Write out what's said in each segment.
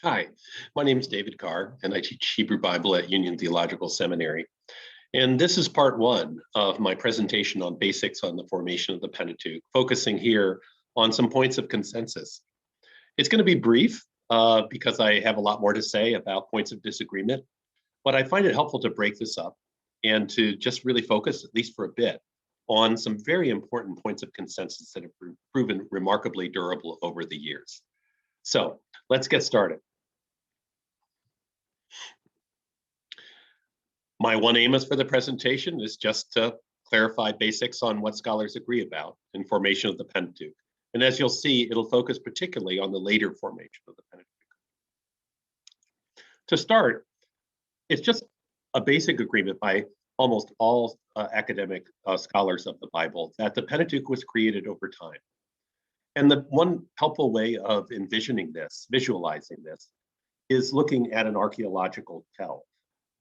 Hi, my name is David Carr, and I teach Hebrew Bible at Union Theological Seminary. And this is part one of my presentation on basics on the formation of the Pentateuch, focusing here on some points of consensus. It's going to be brief because I have a lot more to say about points of disagreement, but I find it helpful to break this up and to just really focus, at least for a bit, on some very important points of consensus that have proven remarkably durable over the years. So let's get started. My one aim for the presentation is just to clarify basics on what scholars agree about in formation of the Pentateuch. And as you'll see, it'll focus particularly on the later formation of the Pentateuch. To start, it's just a basic agreement by almost all academic scholars of the Bible that the Pentateuch was created over time. And the one helpful way of envisioning this, visualizing this, is looking at an archaeological tell,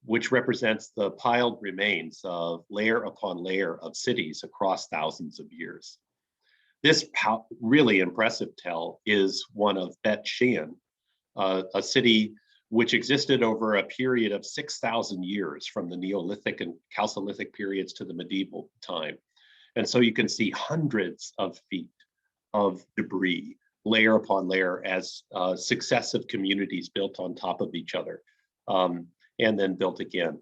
which represents the piled remains of layer upon layer of cities across thousands of years. This really impressive tell is one of Bet Shean, a city which existed over a period of 6,000 years from the Neolithic and Chalcolithic periods to the medieval time. And so you can see hundreds of feet of debris, layer upon layer, as successive communities built on top of each other. And then built again.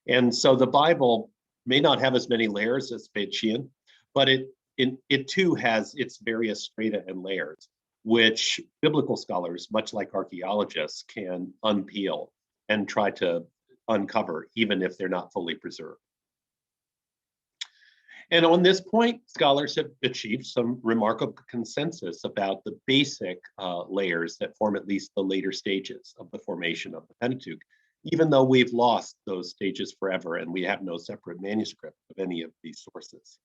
And so the Bible may not have as many layers as Bet Shean, but it too has its various strata and layers, which biblical scholars, much like archaeologists, can unpeel and try to uncover, even if they're not fully preserved. And on this point, scholars have achieved some remarkable consensus about the basic layers that form at least the later stages of the formation of the Pentateuch, even though we've lost those stages forever and we have no separate manuscript of any of these sources.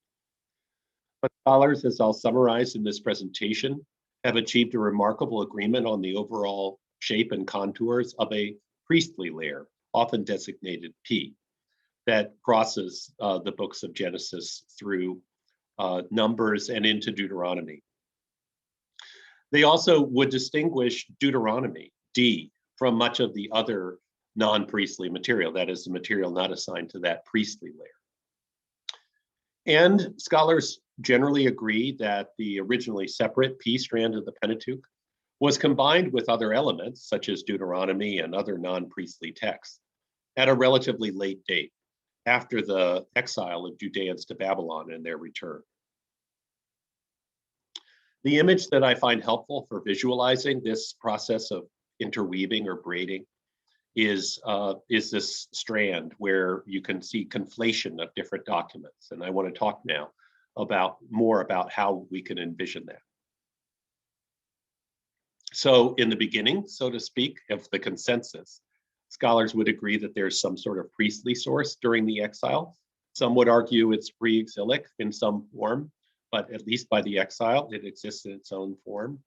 But scholars, as I'll summarize in this presentation, have achieved a remarkable agreement on the overall shape and contours of a priestly layer, often designated P, that crosses the books of Genesis through Numbers and into Deuteronomy. They also would distinguish Deuteronomy, D, from much of the other non-priestly material, that is, the material not assigned to that priestly layer. And scholars generally agree that the originally separate P strand of the Pentateuch was combined with other elements, such as Deuteronomy and other non-priestly texts, at a relatively late date, after the exile of Judeans to Babylon and their return. The image that I find helpful for visualizing this process of interweaving or braiding is this strand where you can see conflation of different documents. And I want to talk now more about how we can envision that. So in the beginning, so to speak, of the consensus, scholars would agree that there's some sort of priestly source during the exile. Some would argue it's pre-exilic in some form, but at least by the exile, it exists in its own form.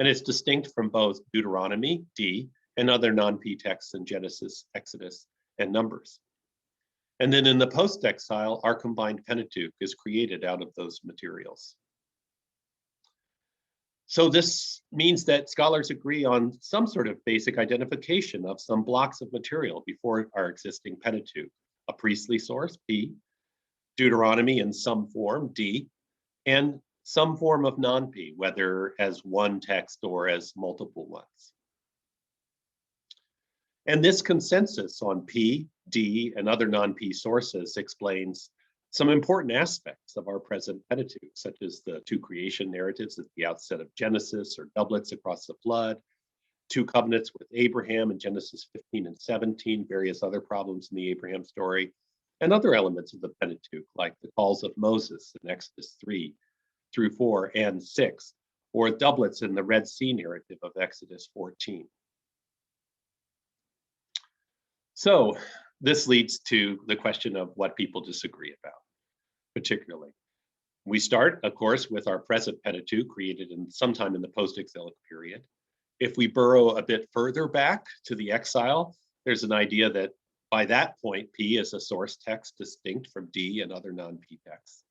And it's distinct from both Deuteronomy, D, and other non-P texts in Genesis, Exodus, and Numbers. And then in the post-exile, our combined Pentateuch is created out of those materials. So this means that scholars agree on some sort of basic identification of some blocks of material before our existing Pentateuch: a priestly source, P, Deuteronomy in some form, D, and some form of non-P, whether as one text or as multiple ones. And this consensus on P, D, and other non-P sources explains some important aspects of our present Pentateuch, such as the two creation narratives at the outset of Genesis, or doublets across the flood, two covenants with Abraham in Genesis 15 and 17, various other problems in the Abraham story, and other elements of the Pentateuch, like the calls of Moses in Exodus 3 through 4 and 6, or doublets in the Red Sea narrative of Exodus 14. So this leads to the question of what people disagree about, particularly. We start, of course, with our present Pentateuch, created sometime in the post-exilic period. If we burrow a bit further back to the exile, there's an idea that by that point, P is a source text distinct from D and other non-P texts.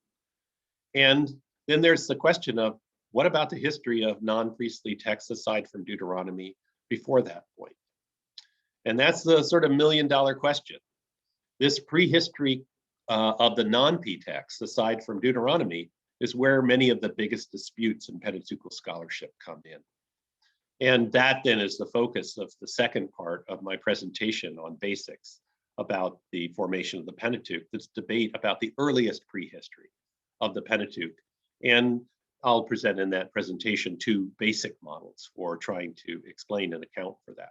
And then there's the question of, what about the history of non-priestly texts aside from Deuteronomy before that point? And that's the sort of million-dollar question. This prehistory of the non-P texts, aside from Deuteronomy, is where many of the biggest disputes in Pentateuchal scholarship come in. And that then is the focus of the second part of my presentation on basics about the formation of the Pentateuch, this debate about the earliest prehistory of the Pentateuch. And I'll present in that presentation 2 basic models for trying to explain and account for that.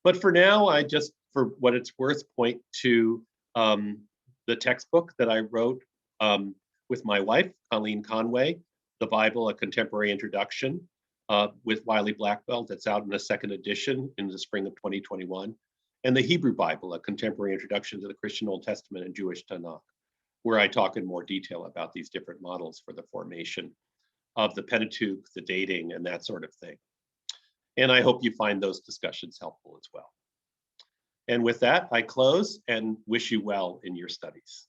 But for now, I just, for what it's worth, point to the textbook that I wrote with my wife, Colleen Conway, The Bible, A Contemporary Introduction, with Wiley Blackwell, that's out in a 2nd edition in the spring of 2021, and the Hebrew Bible, A Contemporary Introduction to the Christian Old Testament and Jewish Tanakh, where I talk in more detail about these different models for the formation of the Pentateuch, the dating, and that sort of thing. And I hope you find those discussions helpful as well. And with that, I close and wish you well in your studies.